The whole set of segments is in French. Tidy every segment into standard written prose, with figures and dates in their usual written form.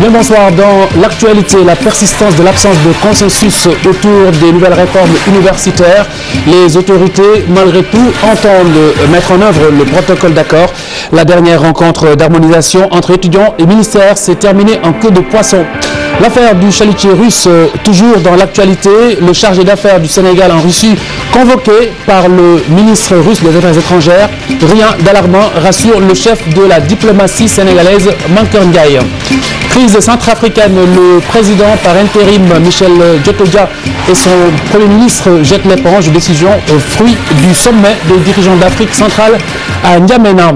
Bien bonsoir. Dans l'actualité, la persistance de l'absence de consensus autour des nouvelles réformes universitaires. Les autorités, malgré tout, entendent mettre en œuvre le protocole d'accord. La dernière rencontre d'harmonisation entre étudiants et ministères s'est terminée en queue de poisson. L'affaire du chalutier russe, toujours dans l'actualité, le chargé d'affaires du Sénégal en Russie, convoqué par le ministre russe des Affaires étrangères. Rien d'alarmant, rassure le chef de la diplomatie sénégalaise, Mankeur Ndiaye. Crise centrafricaine, le président par intérim Michel Djotodia et son premier ministre jettent l'éponge. Décision au fruit du sommet des dirigeants d'Afrique centrale à N'Djamena.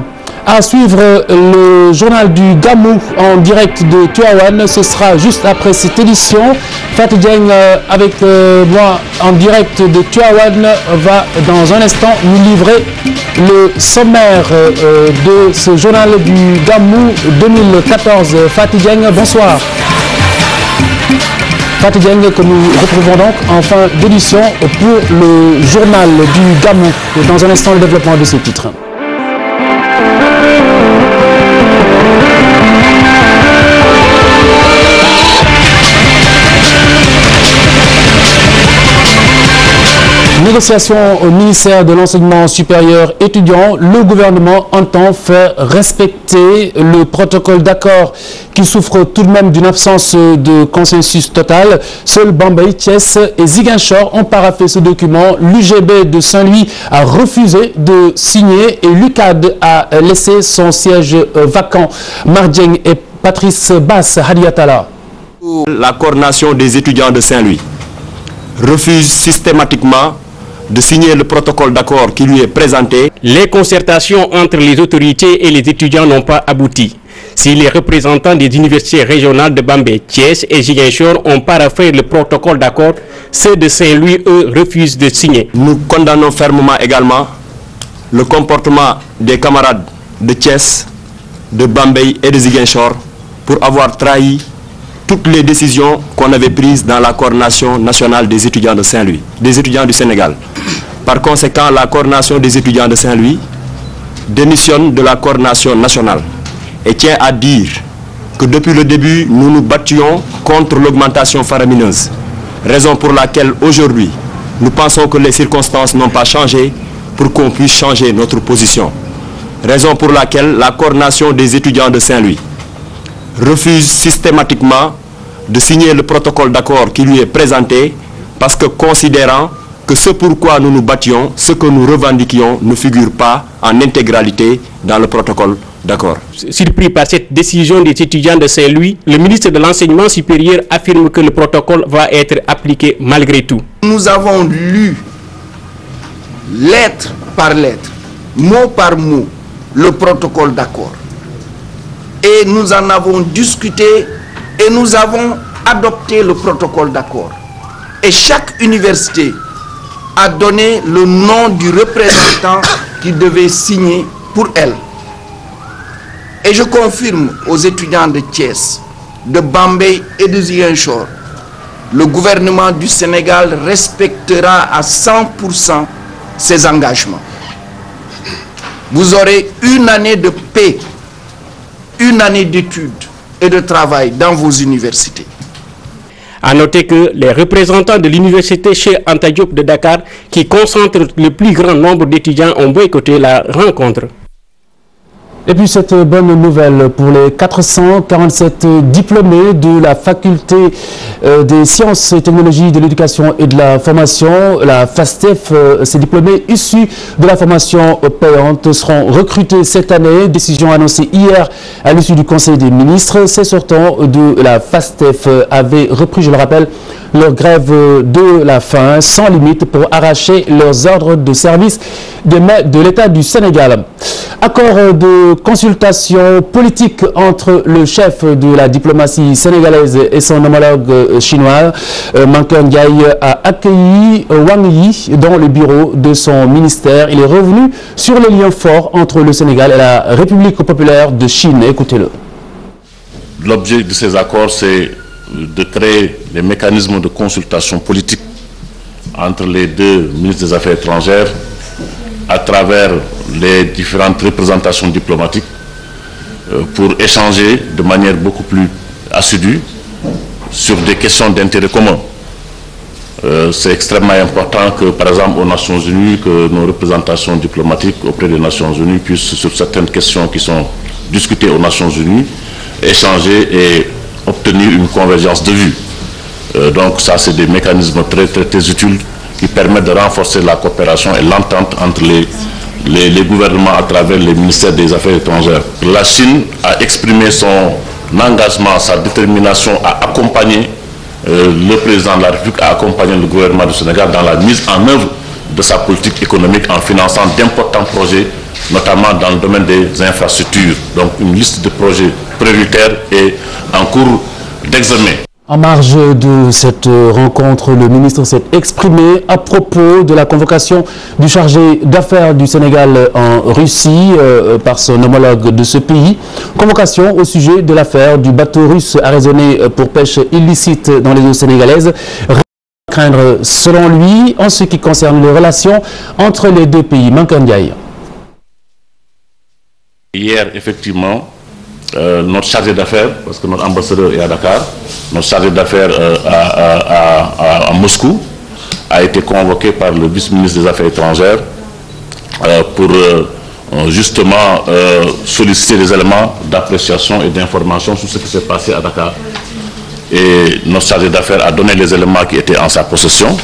À suivre le journal du Gamou en direct de Tivaouane, ce sera juste après cette édition. Fatou Dieng avec moi en direct de Tivaouane va dans un instant nous livrer le sommaire de ce journal du Gamou 2014. Fatou Dieng, bonsoir. Fatou Dieng que nous retrouvons donc en fin d'édition pour le journal du Gamou. Dans un instant, le développement de ce titre. Négociation au ministère de l'enseignement supérieur étudiant, le gouvernement entend faire respecter le protocole d'accord qui souffre tout de même d'une absence de consensus total. Seuls Bambey, Thiès et Ziguinchor ont paraphé ce document. L'UGB de Saint-Louis a refusé de signer et l'UCAD a laissé son siège vacant. Mardieng et Patrice Bass, Hadiatala. La coordination des étudiants de Saint-Louis refuse systématiquement de signer le protocole d'accord qui lui est présenté. Les concertations entre les autorités et les étudiants n'ont pas abouti. Si les représentants des universités régionales de Bambey, Thiès et Ziguinchor ont paraphé le protocole d'accord, ceux de Saint-Louis, eux, refusent de signer. Nous condamnons fermement également le comportement des camarades de Thiès, de Bambey et de Ziguinchor pour avoir trahi toutes les décisions qu'on avait prises dans la coordination nationale des étudiants de Saint-Louis, des étudiants du Sénégal. Par conséquent, la coordination des étudiants de Saint-Louis démissionne de la coordination nationale et tient à dire que depuis le début, nous nous battions contre l'augmentation faramineuse. Raison pour laquelle aujourd'hui, nous pensons que les circonstances n'ont pas changé pour qu'on puisse changer notre position. Raison pour laquelle la coordination des étudiants de Saint-Louis refuse systématiquement de signer le protocole d'accord qui lui est présenté parce que considérant que ce pourquoi nous nous battions, ce que nous revendiquions ne figure pas en intégralité dans le protocole d'accord. Surpris par cette décision des étudiants de Saint-Louis, le ministre de l'Enseignement supérieur affirme que le protocole va être appliqué malgré tout. Nous avons lu lettre par lettre, mot par mot, le protocole d'accord. Et nous en avons discuté et nous avons adopté le protocole d'accord. Et chaque université a donné le nom du représentant qui devait signer pour elle. Et je confirme aux étudiants de Thiès, de Bambey et de Ziguinchor, le gouvernement du Sénégal respectera à 100% ses engagements. Vous aurez une année de paix, une année d'études et de travail dans vos universités. A noter que les représentants de l'université Cheikh Anta Diop de Dakar, qui concentre le plus grand nombre d'étudiants, ont boycotté la rencontre. Et puis cette bonne nouvelle pour les 447 diplômés de la faculté des sciences et technologies de l'éducation et de la formation, la FASTEF. Ces diplômés issus de la formation payante seront recrutés cette année. Décision annoncée hier à l'issue du Conseil des ministres. Ces sortants de la FASTEF avaient repris, je le rappelle, leur grève de la faim sans limite pour arracher leurs ordres de service des mains de l'État du Sénégal. Accord de consultation politique entre le chef de la diplomatie sénégalaise et son homologue chinois. Mankeur Ndiaye a accueilli Wang Yi dans le bureau de son ministère. Il est revenu sur les liens forts entre le Sénégal et la République populaire de Chine. Écoutez-le. L'objet de ces accords, c'est de créer des mécanismes de consultation politique entre les deux ministres des Affaires étrangères à travers les différentes représentations diplomatiques pour échanger de manière beaucoup plus assidus sur des questions d'intérêt commun. C'est extrêmement important que, par exemple, aux Nations Unies, que nos représentations diplomatiques auprès des Nations Unies puissent, sur certaines questions qui sont discutées aux Nations Unies, échanger et obtenir une convergence de vues. Donc ça, c'est des mécanismes très utiles qui permettent de renforcer la coopération et l'entente entre les gouvernements à travers les ministères des Affaires étrangères. La Chine a exprimé son engagement, sa détermination à accompagner le président de la République, à accompagner le gouvernement du Sénégal dans la mise en œuvre de sa politique économique en finançant d'importants projets, notamment dans le domaine des infrastructures. Donc une liste de projets prioritaires est en cours d'examen. En marge de cette rencontre, le ministre s'est exprimé à propos de la convocation du chargé d'affaires du Sénégal en Russie par son homologue de ce pays. Convocation au sujet de l'affaire du bateau russe arraisonné pour pêche illicite dans les eaux sénégalaises. Craindre, selon lui, en ce qui concerne les relations entre les deux pays. Mankan Ndiaye. Hier, effectivement, notre chargé d'affaires, parce que notre ambassadeur est à Dakar, notre chargé d'affaires à Moscou a été convoqué par le vice-ministre des Affaires étrangères pour justement solliciter des éléments d'appréciation et d'information sur ce qui s'est passé à Dakar. Et notre chargé d'affaires a donné les éléments qui étaient en sa possession.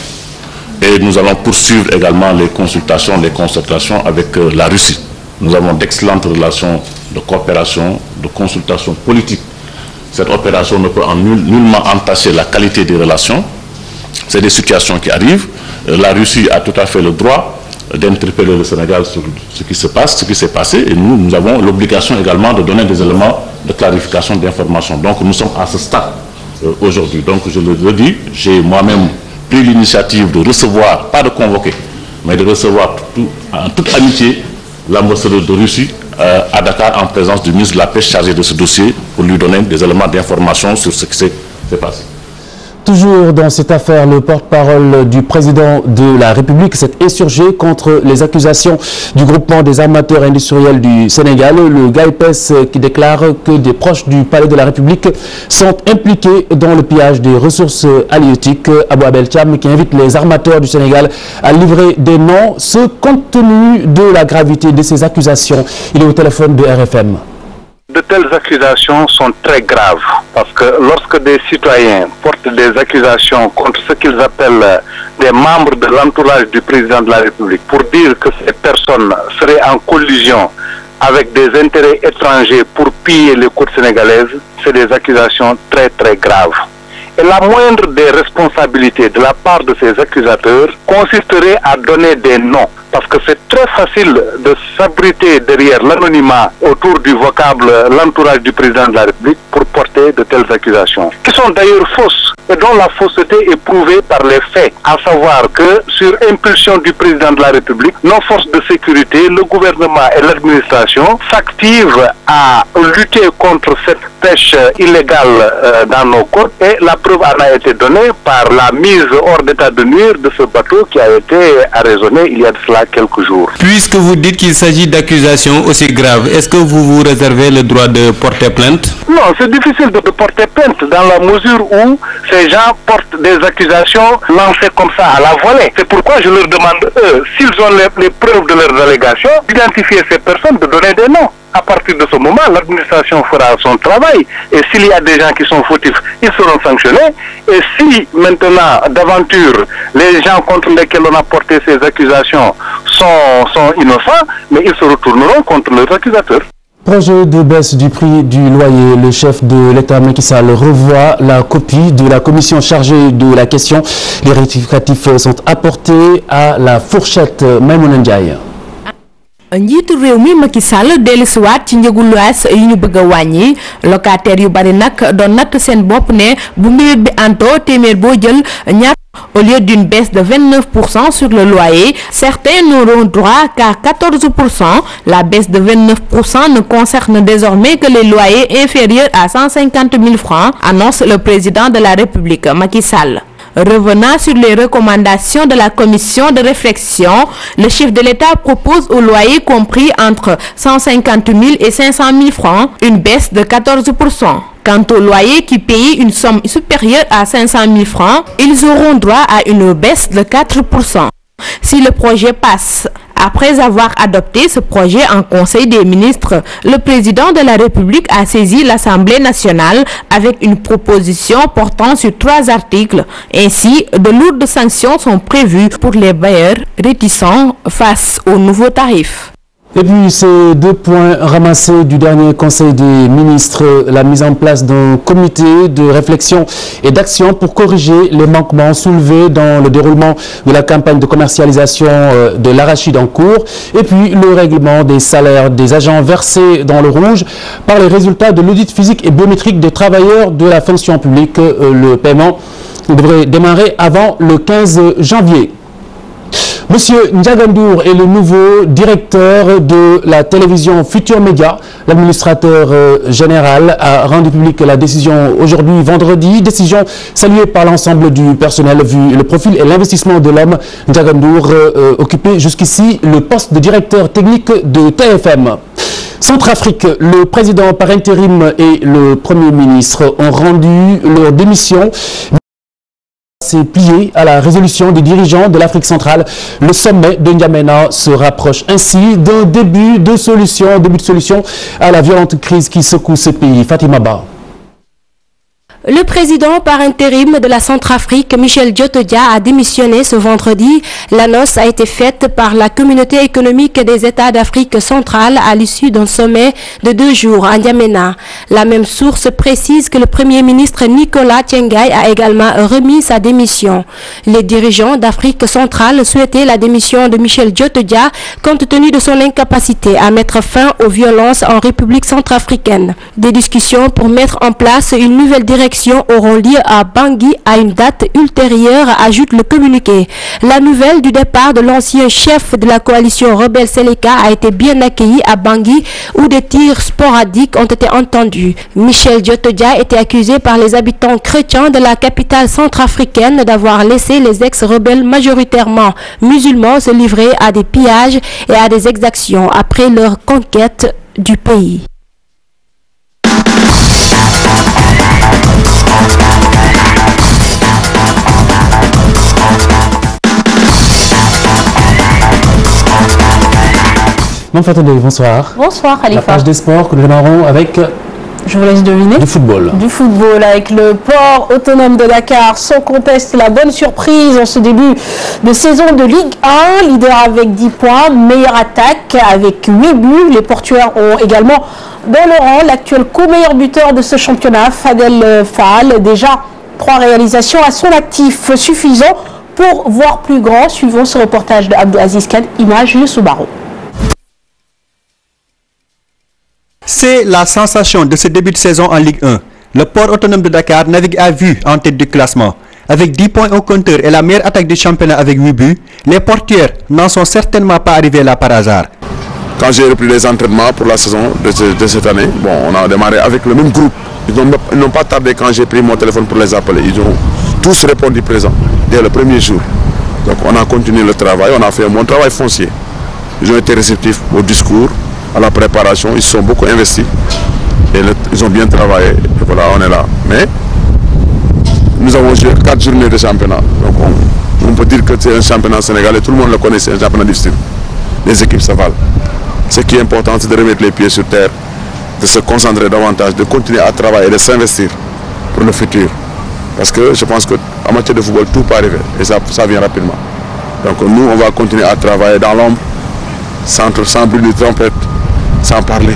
Et nous allons poursuivre également les consultations, les concertations avec la Russie. Nous avons d'excellentes relations de coopération, de consultation politique. Cette opération ne peut nullement entacher la qualité des relations. C'est des situations qui arrivent. La Russie a tout à fait le droit d'interpeller le Sénégal sur ce qui se passe, ce qui s'est passé. Et nous avons l'obligation également de donner des éléments de clarification, d'information. Donc nous sommes à ce stade aujourd'hui. Donc je le redis, j'ai moi-même pris l'initiative de recevoir, pas de convoquer, mais de recevoir en toute amitié l'ambassadeur de Russie à Dakar en présence du ministre de la Pêche chargé de ce dossier pour lui donner des éléments d'information sur ce qui s'est passé. Toujours dans cette affaire, le porte-parole du président de la République s'est insurgé contre les accusations du groupement des armateurs industriels du Sénégal, le GAIPES, qui déclare que des proches du palais de la République sont impliqués dans le pillage des ressources halieutiques. Abou Abel Thiam qui invite les armateurs du Sénégal à livrer des noms, ce compte tenu de la gravité de ces accusations. Il est au téléphone de RFM. De telles accusations sont très graves parce que lorsque des citoyens portent des accusations contre ce qu'ils appellent des membres de l'entourage du président de la République pour dire que ces personnes seraient en collusion avec des intérêts étrangers pour piller les côtes sénégalaises, c'est des accusations très graves. Et la moindre des responsabilités de la part de ces accusateurs consisterait à donner des noms. Parce que c'est très facile de s'abriter derrière l'anonymat autour du vocable l'entourage du président de la République pour porter de telles accusations, qui sont d'ailleurs fausses et dont la fausseté est prouvée par les faits, à savoir que sur impulsion du président de la République, nos forces de sécurité, le gouvernement et l'administration s'activent à lutter contre cette pêche illégale dans nos côtes et la preuve en a été donnée par la mise hors d'état de nuire de ce bateau qui a été arraisonné il y a de cela quelques jours. Puisque vous dites qu'il s'agit d'accusations aussi graves, est-ce que vous vous réservez le droit de porter plainte? Non, c'est difficile de porter plainte dans la mesure où ces gens portent des accusations lancées comme ça à la volée. C'est pourquoi je leur demande, eux, s'ils ont les preuves de leurs allégations, d'identifier ces personnes, de donner des noms. À partir de ce moment, l'administration fera son travail. Et s'il y a des gens qui sont fautifs, ils seront sanctionnés. Et si maintenant, d'aventure, les gens contre lesquels on a porté ces accusations sont innocents, mais ils se retourneront contre leurs accusateurs. Projet de baisse du prix du loyer. Le chef de l'État Macky Sall revoit la copie de la commission chargée de la question. Les rectificatifs sont apportés à la fourchette. Maïmouna Ndiaye. njiitu réew mi Macky Sall dellusiwaat ci njëgu luwaas yi ñu bëgg a wàññi locataires yu bari nag doon natt seen bopp ne bu mbir bi antoo téeméer boo jël ñaar au lieu d'une baisse de 29% sur le loyer, certains n'auront droit qu'à 14%. La baisse de 29% ne concerne désormais que les loyers inférieurs à 150 000 francs, annonce le président de la République, Macky Sall. Revenant sur les recommandations de la commission de réflexion, le chef de l'État propose au loyer compris entre 150 000 et 500 000 francs une baisse de 14%. Quant aux loyers qui payent une somme supérieure à 500 000 francs, ils auront droit à une baisse de 4%. Si le projet passe, après avoir adopté ce projet en Conseil des ministres, le président de la République a saisi l'Assemblée nationale avec une proposition portant sur 3 articles. Ainsi, de lourdes sanctions sont prévues pour les bailleurs réticents face aux nouveaux tarifs. Et puis ces 2 points ramassés du dernier Conseil des ministres, la mise en place d'un comité de réflexion et d'action pour corriger les manquements soulevés dans le déroulement de la campagne de commercialisation de l'arachide en cours, et puis le règlement des salaires des agents versés dans le rouge par les résultats de l'audit physique et biométrique des travailleurs de la fonction publique. Le paiement devrait démarrer avant le 15 janvier. Monsieur Ndiaga Ndour est le nouveau directeur de la télévision Futur Média. L'administrateur général a rendu public la décision aujourd'hui, vendredi. Décision saluée par l'ensemble du personnel vu le profil et l'investissement de l'homme. Ndiaga Ndour occupait jusqu'ici le poste de directeur technique de TFM. Centrafrique, le président par intérim et le Premier ministre ont rendu leur démission. C'est plié à la résolution des dirigeants de l'Afrique centrale. Le sommet de N'Djamena se rapproche ainsi d'un début de solution à la violente crise qui secoue ce pays. Fatima Ba. Le président par intérim de la Centrafrique, Michel Djotodia, a démissionné ce vendredi. L'annonce a été faite par la communauté économique des États d'Afrique centrale à l'issue d'un sommet de 2 jours à N'Djamena. La même source précise que le Premier ministre Nicolas Tiengai a également remis sa démission. Les dirigeants d'Afrique centrale souhaitaient la démission de Michel Djotodia compte tenu de son incapacité à mettre fin aux violences en République centrafricaine. Des discussions pour mettre en place une nouvelle direction auront lieu à Bangui à une date ultérieure, ajoute le communiqué. La nouvelle du départ de l'ancien chef de la coalition rebelle Seleka a été bien accueillie à Bangui où des tirs sporadiques ont été entendus. Michel Djotodia était accusé par les habitants chrétiens de la capitale centrafricaine d'avoir laissé les ex-rebelles majoritairement musulmans se livrer à des pillages et à des exactions après leur conquête du pays. Bonsoir. Bonsoir Khalifa. La page des sports que nous démarrons avec, je vous laisse deviner, du football. Du football avec le port autonome de Dakar, sans conteste la bonne surprise en ce début de saison de Ligue 1, leader avec 10 points, meilleure attaque avec 8 buts. Les Portuaires ont également dans le rang l'actuel co-meilleur buteur de ce championnat, Fadel Fall, déjà 3 réalisations à son actif, suffisant pour voir plus grand. Suivons ce reportage de Abdelaziz Khan, image de Subaru. C'est la sensation de ce début de saison en Ligue 1. Le port autonome de Dakar navigue à vue en tête du classement. Avec 10 points au compteur et la meilleure attaque du championnat avec 8 buts, les portières n'en sont certainement pas arrivés là par hasard. Quand j'ai repris les entraînements pour la saison de cette année, bon, on a démarré avec le même groupe. Ils n'ont pas tardé quand j'ai pris mon téléphone pour les appeler. Ils ont tous répondu présent dès le premier jour. Donc on a continué le travail, on a fait un bon travail foncier. Ils ont été réceptifs au discours, à la préparation, ils se sont beaucoup investis et ils ont bien travaillé. Et voilà, on est là. Mais nous avons joué 4 journées de championnat. Donc on peut dire que c'est un championnat sénégalais, tout le monde le connaît, c'est un championnat difficile. Les équipes se valent. Ce qui est important, c'est de remettre les pieds sur terre, de se concentrer davantage, de continuer à travailler, de s'investir pour le futur. Parce que je pense qu'en matière de football, tout peut arriver et ça vient rapidement. Donc nous, on va continuer à travailler dans l'ombre, sans bruit de trompette, sans parler.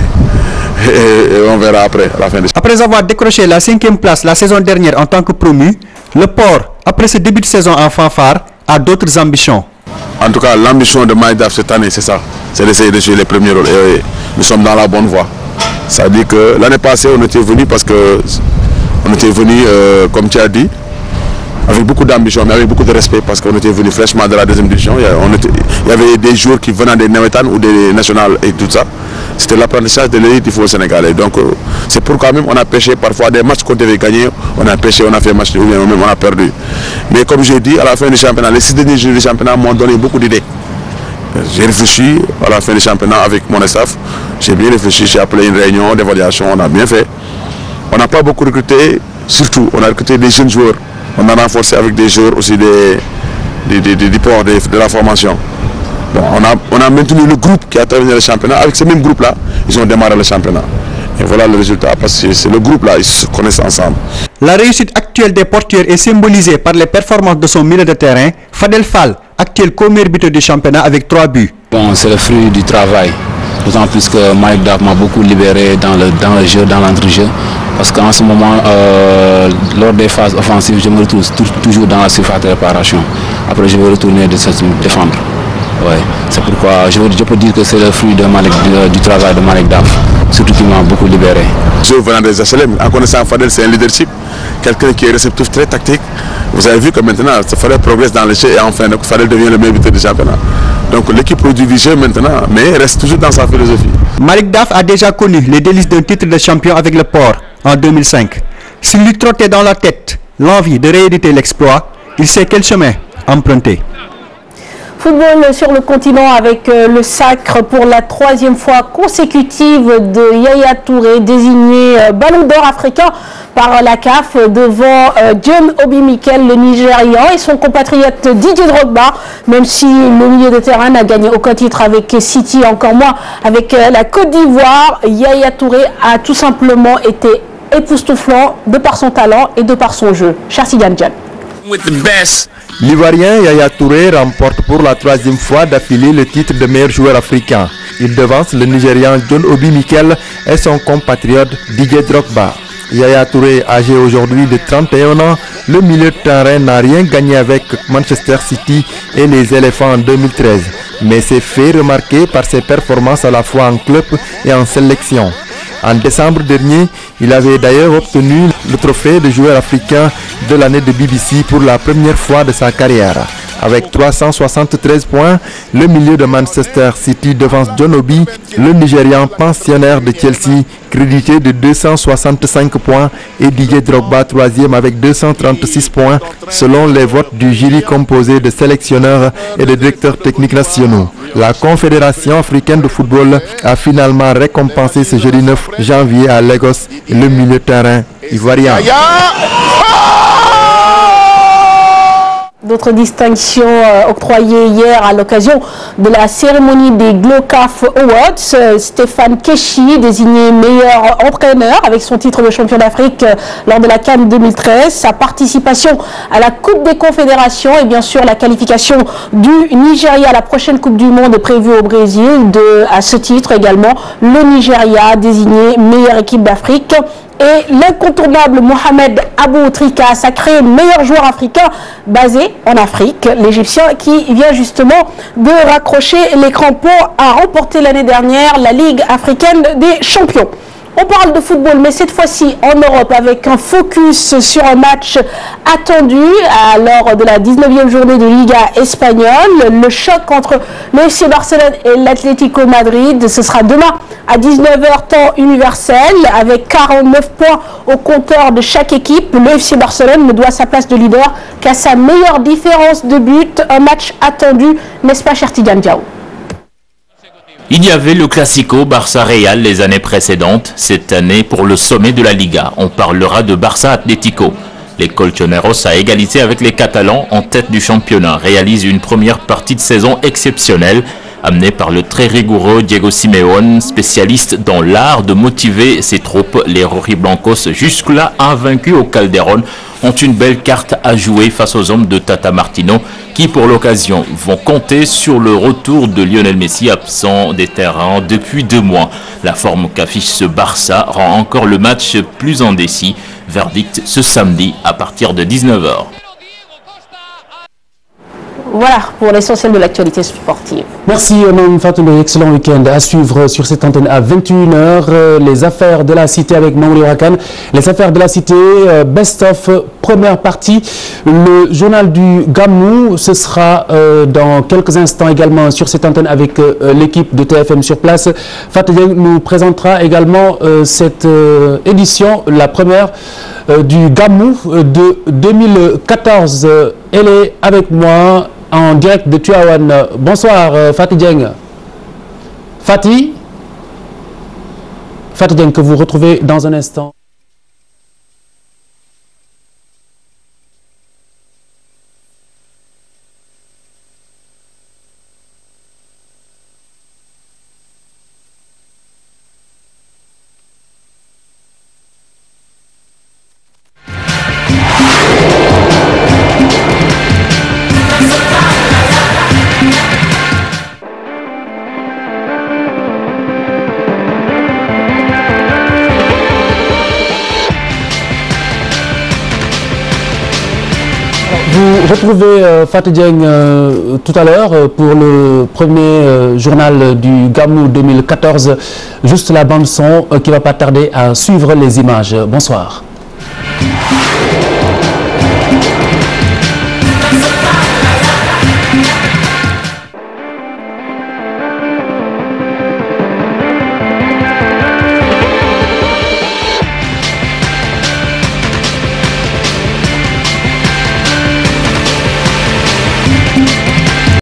Et on verra après, à la fin de... Après avoir décroché la 5e place la saison dernière en tant que promu, le port, après ce début de saison en fanfare, a d'autres ambitions. En tout cas, l'ambition de Maïdaf cette année, c'est ça. C'est d'essayer de jouer les premiers rôles. Et nous sommes dans la bonne voie. Ça veut dire que l'année passée, on était venu parce que... On était venu, comme tu as dit, avec beaucoup d'ambition, mais avec beaucoup de respect, parce qu'on était venu fraîchement de la 2e division. Il y avait des joueurs qui venaient des Nawetan ou des nationales et tout ça. C'était l'apprentissage de l'élite du football sénégalais. Donc c'est pourquoi même on a pêché parfois des matchs qu'on devait gagner. On a pêché, on a fait match ou bien même on a perdu. Mais comme j'ai dit, à la fin du championnat, les 6 derniers jours du championnat m'ont donné beaucoup d'idées. J'ai réfléchi à la fin du championnat avec mon staff. J'ai bien réfléchi, j'ai appelé une réunion d'évaluation, on a bien fait. On n'a pas beaucoup recruté, surtout on a recruté des jeunes joueurs. On a renforcé avec des joueurs aussi de la formation. Bon, on a maintenu le groupe qui a terminé le championnat. Avec ce même groupe-là, ils ont démarré le championnat. Et voilà le résultat, parce que c'est le groupe-là, ils se connaissent ensemble. La réussite actuelle des portiers est symbolisée par les performances de son milieu de terrain, Fadel Fall, actuel co-meilleur buteur du championnat avec 3 buts. Bon, c'est le fruit du travail, d'autant plus que Mike Daf m'a beaucoup libéré dans le jeu, dans l'entrejeu. Parce qu'en ce moment, lors des phases offensives, je me retrouve toujours dans la surface de réparation. Après, je vais retourner défendre. Ouais. C'est pourquoi je peux dire que c'est le fruit du travail de Malik Daf, surtout qu'il m'a beaucoup libéré. Je venant des HLM, en connaissant Fadel, c'est un leadership, quelqu'un qui est réceptif, très tactique. Vous avez vu que maintenant, Fadel progresse dans le jeu et enfin, Fadel devient le meilleur buteur du championnat. Donc l'équipe produit du jeu maintenant, mais reste toujours dans sa philosophie. Malik Daf a déjà connu les délices d'un titre de champion avec le Port en 2005. S'il lui trottait dans la tête l'envie de rééditer l'exploit, il sait quel chemin emprunter. Football sur le continent avec le sacre pour la 3e fois consécutive de Yaya Touré, désigné Ballon d'Or africain par la CAF devant John Obi Mikel, le Nigérian, et son compatriote Didier Drogba, même si le milieu de terrain n'a gagné aucun titre avec City, encore moins avec la Côte d'Ivoire. Yaya Touré a tout simplement été époustouflant de par son talent et de par son jeu. Charsigan Djan. L'Ivoirien Yaya Touré remporte pour la 3e fois d'affilée le titre de meilleur joueur africain. Il devance le Nigérian John Obi Mikel et son compatriote Didier Drogba. Yaya Touré, âgé aujourd'hui de 31 ans, le milieu de terrain n'a rien gagné avec Manchester City et les Éléphants en 2013, mais s'est fait remarquer par ses performances à la fois en club et en sélection. En décembre dernier, il avait d'ailleurs obtenu le trophée de joueur africain de l'année de BBC pour la première fois de sa carrière. Avec 373 points, le milieu de Manchester City devance John Obi, le Nigérian pensionnaire de Chelsea, crédité de 265 points, et Didier Drogba 3e avec 236 points, selon les votes du jury composé de sélectionneurs et de directeurs techniques nationaux. La Confédération africaine de football a finalement récompensé ce jeudi 9 janvier à Lagos le milieu de terrain ivoirien. D'autres distinctions octroyées hier à l'occasion de la cérémonie des GloCAF Awards. Stéphane Keshi, désigné meilleur entraîneur avec son titre de champion d'Afrique lors de la CAN 2013. Sa participation à la Coupe des Confédérations et bien sûr la qualification du Nigeria à la prochaine Coupe du Monde est prévue au Brésil. À ce titre également, le Nigeria désigné meilleure équipe d'Afrique. Et l'incontournable Mohamed Abou Trika, sacré meilleur joueur africain basé en Afrique. L'Égyptien qui vient justement de raccrocher les crampons a remporté l'année dernière la Ligue africaine des champions. On parle de football, mais cette fois-ci en Europe avec un focus sur un match attendu lors de la 19e journée de Liga espagnole. Le choc entre le FC Barcelone et l'Atlético Madrid, ce sera demain à 19h temps universel avec 49 points au compteur de chaque équipe. Le FC Barcelone ne doit sa place de leader qu'à sa meilleure différence de but. Un match attendu, n'est-ce pas, cher Tidiane Diaw? Il y avait le Classico Barça-Real les années précédentes. Cette année, pour le sommet de la Liga, on parlera de Barça-Atlético. Les Colchoneros, à égalité avec les Catalans en tête du championnat, réalisent une première partie de saison exceptionnelle, amenée par le très rigoureux Diego Simeone, spécialiste dans l'art de motiver ses troupes. Les Rojiblancos, jusque-là invaincus au Calderón, ont une belle carte à jouer face aux hommes de Tata Martino, qui pour l'occasion vont compter sur le retour de Lionel Messi, absent des terrains depuis 2 mois. La forme qu'affiche ce Barça rend encore le match plus indécis. Verdict ce samedi à partir de 19h. Voilà pour l'essentiel de l'actualité sportive. Merci Mme Fatou, excellent week-end à suivre sur cette antenne à 21h. Les affaires de la cité avec Mamouri Rakan. Les affaires de la cité, best of, première partie. Le journal du Gamou, ce sera dans quelques instants également sur cette antenne avec l'équipe de TFM sur place. Fatou nous présentera également cette édition, la première du Gamou de 2014. Elle est avec moi en direct de Tuawan. Bonsoir Fatih Dieng. Fatih Dieng que vous retrouvez dans un instant. retrouver Fatou Dieng tout à l'heure pour le premier journal du Gamou 2014. Juste la bande son qui va pas tarder à suivre les images. Bonsoir.